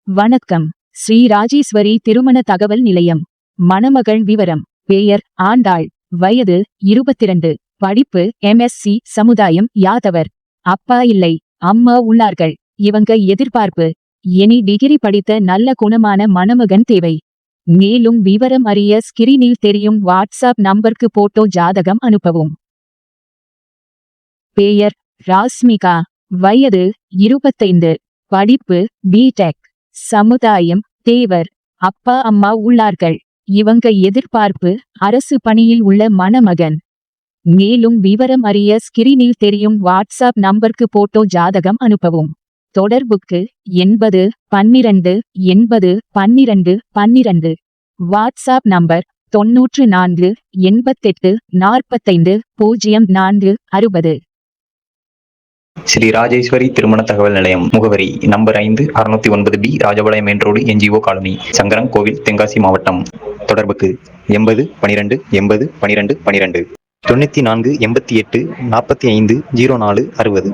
வணக்கம். ஸ்ரீ ராஜேஸ்வரி திருமண தகவல் நிலையம். மணமகள் விவரம்: பெயர் ஆண்டாள், வயது 22, படிப்பு MSc சமுதாயம் யாதவர், அப்பா இல்லை, அம்மா உள்ளார்கள். இவங்க எதிர்பார்ப்பு: இனி டிகிரி படித்த நல்ல குணமான மணமகன் தேவை. மேலும் விவரம் அறிய ஸ்கிரீனில் தெரியும் வாட்ஸ்அப் நம்பருக்கு போட்டோ ஜாதகம் அனுப்பவும். பெயர் ராஸ்மிகா, வயது 25, படிப்பு B.Tech, சமுதாயம் தேவர், அப்பா அம்மா உள்ளார்கள். இவங்க எதிர்பார்ப்பு: அரசு பணியில் உள்ள மணமகன். மேலும் விவரம் அறிய ஸ்கிரீனில் தெரியும் வாட்ஸ்அப் நம்பருக்கு போட்டோ ஜாதகம் அனுப்பவும். தொடர்புக்கு 80 12 80 12 12. WhatsApp number 94 88 45 04 60. ஸ்ரீ ராஜேஸ்வரி திருமண தகவல் நிலையம். முகவரி: number 5, 609B, Rajapalayam main road, NGO colony, Sankaran கோவில், தென்காசி மாவட்டம். தொடர்புக்கு 80 12 80 12 12, 94 88 45 04 60.